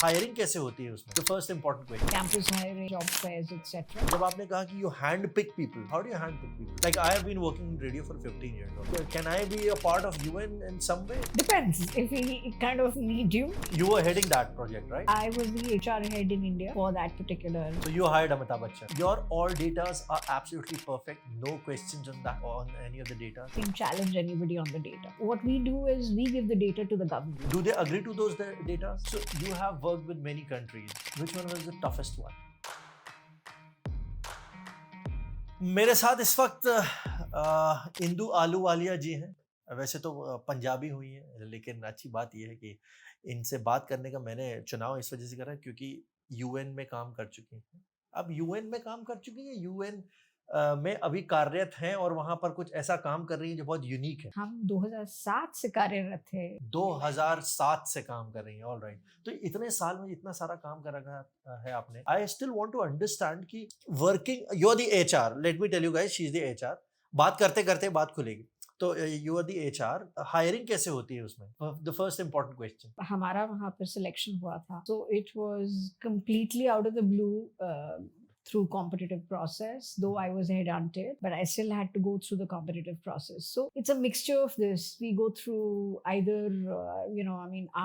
Hiring कैसे होती है उसमें? The first important question. campus hiring, job fairs, etc. जब आपने कहा कि you hand pick people, how do you hand pick people? Like I have been working in radio for 15 years. Can I be a part of UN in some way? Depends if we kind of need you. You were heading that project, right? I was the HR head in India for that particular. So you hired Amitabh Bachchan. Your all datas are absolutely perfect. No questions on that or on any of the data. Can challenge anybody on the data. What we do is we give the data to the government. Do they agree to those data? So you have worked with many countries. Which one was the toughest one? मेरे साथ इस वक्त इंदु आलूवालिया जी हैं। वैसे तो पंजाबी हुई हैं, लेकिन अच्छी बात यह है कि इनसे बात करने का मैंने चुनाव इस वजह से करा क्योंकि यूएन में काम कर चुकी हैं। अब यूएन में काम कर चुकी हैं, यूएन में अभी कार्यरत हैं और वहां पर कुछ ऐसा काम कर रही है जो बहुत यूनिक है। हम 2007 से कार्यरत थे। 2007 से काम कर रही हैं, ऑल राइट। तो इतने साल में इतना सारा काम कर रखा है आपने। I still want to understand कि working you are the HR, let me tell you guys, she is the HR. बात करते करते बात खुलेगी। तो you are the HR, hiring कैसे होती है उसमें? The first important question. हमारा वहाँ पर सिलेक्शन हुआ था, so it was completely out of the blue. Through competitive process, though I was headhunted, but I still had to go through the competitive process. So it's a mixture of this. We go through either,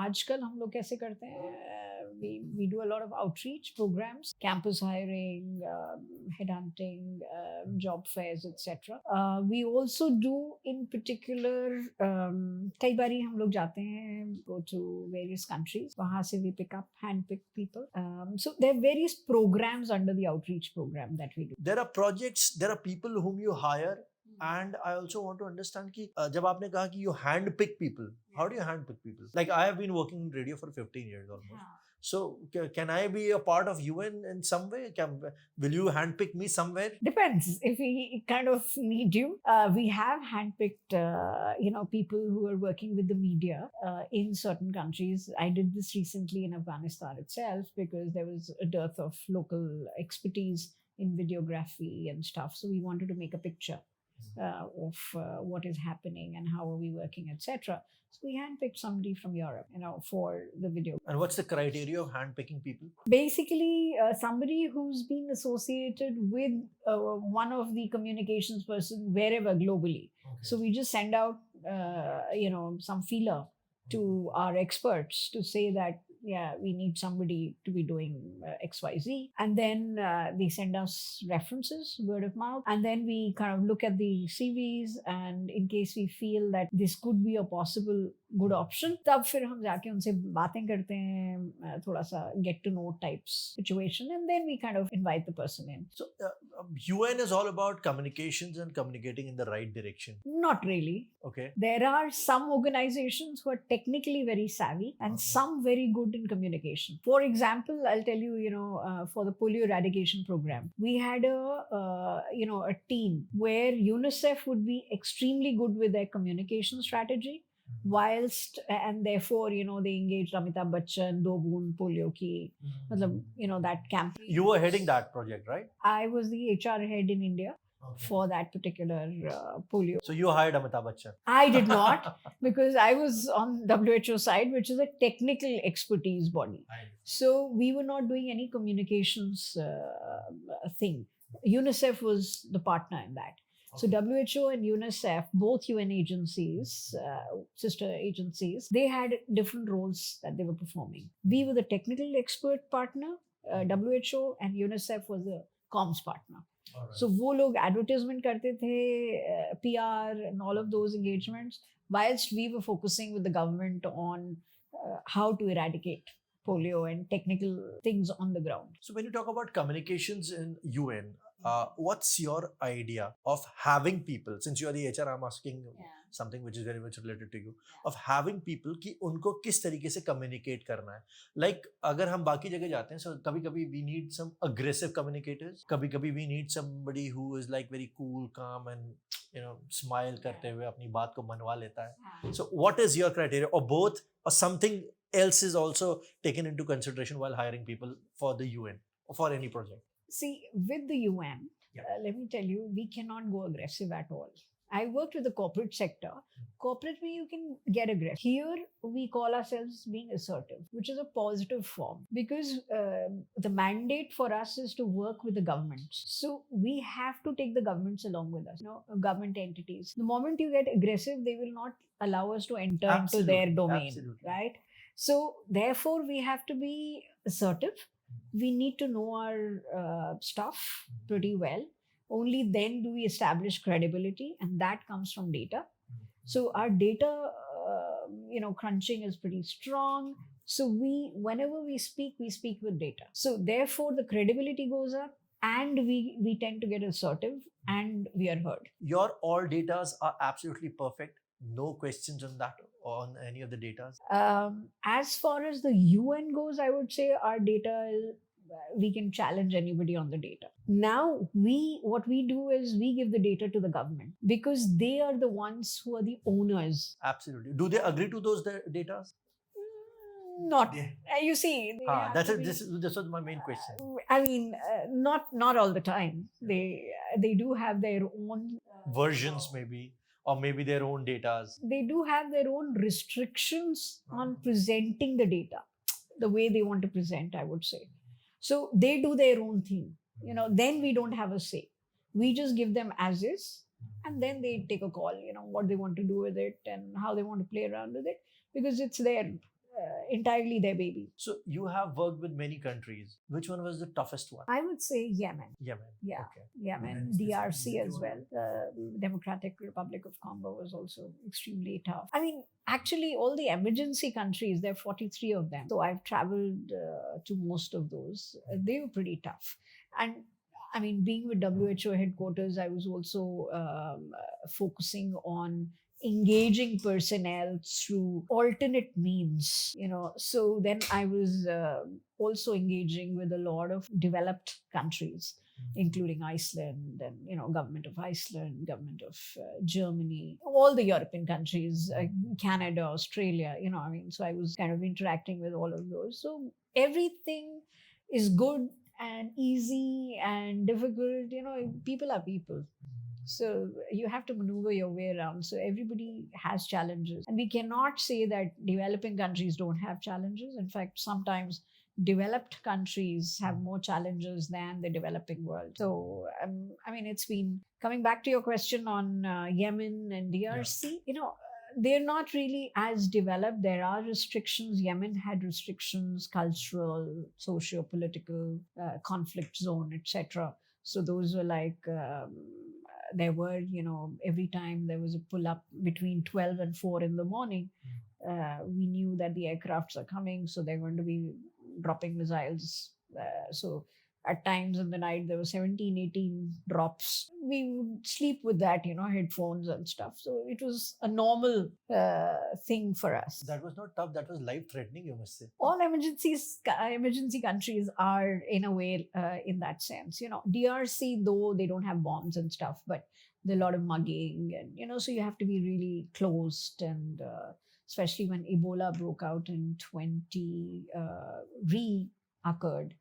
आजकल हम लोग कैसे करते हैं? We do a lot of outreach programs, campus hiring, headhunting, job fairs, etc. We also do, in particular, कई बारी हम लोग जाते हैं, go to various countries. वहाँ से we handpick people. So there are various programs under the outreach program that we do. There are projects, there are people whom you hire. And I also want to understand कि जब आपने कहा कि you hand pick people, how do you hand pick people? Like I have been working in radio for 15 years almost. So can I be a part of UN in some way? Will you handpick me somewhere? Depends if we kind of need you. We have handpicked, people who are working with the media in certain countries. I did this recently in Afghanistan itself because there was a dearth of local expertise in videography and stuff. So we wanted to make a picture of what is happening and how are we working, etc. So we handpicked somebody from Europe, for the video. And what's the criteria of handpicking people? Basically, somebody who's been associated with one of the communications person wherever globally. Okay. So we just send out, some feeler to our experts to say that, yeah, we need somebody to be doing XYZ. And then they send us references, word of mouth. And then we kind of look at the CVs, and in case we feel that this could be a possible good option, तब फिर हम जाके उनसे बातें करते हैं, थोड़ा सा get to know types situation, and then we kind of invite the person in. So UN is all about communications and communicating in the right direction. Not really. Okay. There are some organizations who are technically very savvy and some very good in communication. For example, I'll tell you, for the polio eradication program, we had a team where UNICEF would be extremely good with their communication strategy. Whilst and therefore they engaged Amitabh Bachchan, Do Boond polio ki, that campaign. You were heading that project, right? I was the HR head in India. Okay. For that particular polio. So you hired Amitabh Bachchan? I did not, because I was on WHO side, which is a technical expertise body. So we were not doing any communications thing. UNICEF was the partner in that. So WHO and UNICEF, both UN agencies, sister agencies, they had different roles that they were performing. We were the technical expert partner, WHO, and UNICEF was the comms partner. Right. So वो लोग advertisement करते थे, PR and all of those engagements, whilst we were focusing with the government on how to eradicate polio and technical things on the ground. So when you talk about communications in UN, what's your idea of having people, since you are the HR, I'm asking something which is very much related to you, of having people कि उनको किस तरीके से communicate करना है? Like अगर हम बाकी जगह जाते हैं, so कभी-कभी we need some aggressive communicators, कभी-कभी we need somebody who is like very cool, calm and smile करते हुए अपनी बात को मनवा लेता है. So what is your criteria, or both, or something else is also taken into consideration while hiring people for the UN or for any project? See, with the UN, let me tell you, we cannot go aggressive at all. I worked with the corporate sector. Corporate, where you can get aggressive. Here, we call ourselves being assertive, which is a positive form because the mandate for us is to work with the governments. So we have to take the governments along with us, government entities. The moment you get aggressive, they will not allow us to enter into their domain, right? So therefore, we have to be assertive. We need to know our stuff pretty well. Only then do we establish credibility, and that comes from data. So our data, crunching is pretty strong. So whenever we speak with data. So therefore, the credibility goes up, and we tend to get assertive, and we are heard. Your all datas are absolutely perfect. No questions on that, on any of the datas. As far as the UN goes, I would say our data is, we can challenge anybody on the data. Now, what we do is we give the data to the government because they are the ones who are the owners. Absolutely. Do they agree to those data? Not. You see, this was my main question. I mean, not all the time. They do have their own versions, maybe. Or maybe their own data. They do have their own restrictions on presenting the data, the way they want to present, I would say. So they do their own thing. Then we don't have a say. We just give them as is, and then they take a call, what they want to do with it and how they want to play around with it, because it's entirely their baby. So you have worked with many countries. Which one was the toughest one? I would say Yemen. Yemen. Yeah. Okay. Yemen, DRC as well. The Democratic Republic of Congo was also extremely tough. I mean, actually, all the emergency countries, there are 43 of them. So I've traveled to most of those. They were pretty tough. And I mean, being with WHO headquarters, I was also focusing on engaging personnel through alternate means, So then I was also engaging with a lot of developed countries, including Iceland and, government of Iceland, government of Germany, all the European countries, Canada, Australia, so I was kind of interacting with all of those. So everything is good and easy and difficult, people are people. So you have to maneuver your way around. So everybody has challenges. And we cannot say that developing countries don't have challenges. In fact, sometimes developed countries have more challenges than the developing world. So, it's been, coming back to your question on Yemen and DRC, they're not really as developed. There are restrictions. Yemen had restrictions, cultural, socio-political, conflict zone, etc. So those were like... there were, every time there was a pull-up between 12 and 4 in the morning, we knew that the aircrafts are coming, so they're going to be dropping missiles. So at times in the night, there were 17, 18 drops. We would sleep with that, headphones and stuff. So it was a normal thing for us. That was not tough. That was life-threatening, you must say. All emergency countries are, in a way, in that sense. DRC, though, they don't have bombs and stuff, but there's a lot of mugging. And, so you have to be really closed. And especially when Ebola broke out in 20, reoccurred.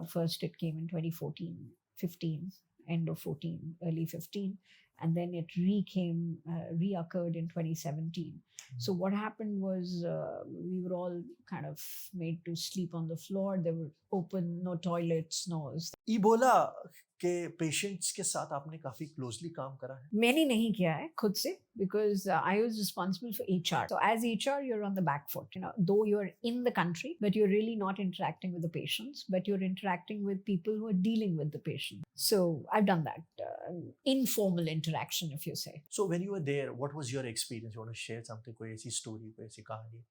First it came in 2014, 15, end of 14, early 15, and then it reoccurred in 2017. So what happened was we were all kind of made to sleep on the floor. There were open, no toilets, no... Ebola के patients के साथ आपने काफी closely काम करा है? मैंने नहीं किया है खुद से, because I was responsible for HR. So as HR, you're on the back foot, though you're in the country, but you're really not interacting with the patients, but you're interacting with people who are dealing with the patient. So I've done that, informal interaction, if you say. So when you were there, what was your experience? You want to share something, कोई ऐसी story, कोई ऐसी कहानी?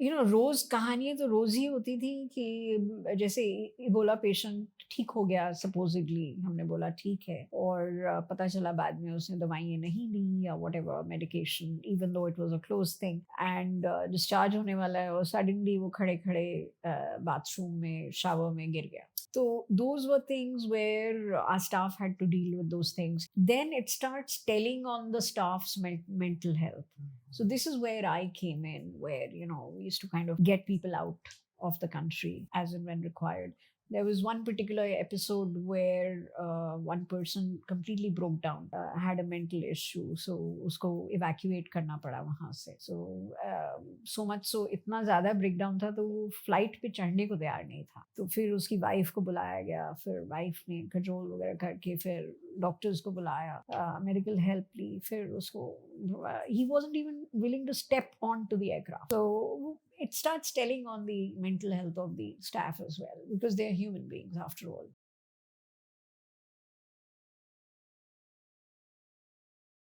रोज कहानियां तो रोज ही होती थी कि जैसे इबोला पेशेंट ठीक हो गया सपोजिटली, हमने बोला ठीक है, और पता चला बाद में उसने दवाइयाँ नहीं ली या whatever medication, even though it was a close thing, and discharge होने वाला है और सडनली वो खड़े खड़े बाथरूम में शावर में गिर गया. So those were things where our staff had to deal with those things. Then it starts telling on the staff's mental health. So this is where I came in, where, we used to kind of get people out of the country as and when required. There was one particular episode where one person completely broke down, had a mental issue, so usko evacuate करना पड़ा वहाँ से. So much so इतना ज़्यादा breakdown था तो वो flight पे चढ़ने को तैयार नहीं था. तो फिर उसकी वाइफ को बुलाया गया, फिर वाइफ ने कंट्रोल वगैरह करके फिर डॉक्टर्स को बुलाया, मेडिकल हेल्प ली, फिर उसको he wasn't even willing to step onto the aircraft. So it starts telling on the mental health of the staff as well, because they are human beings after all.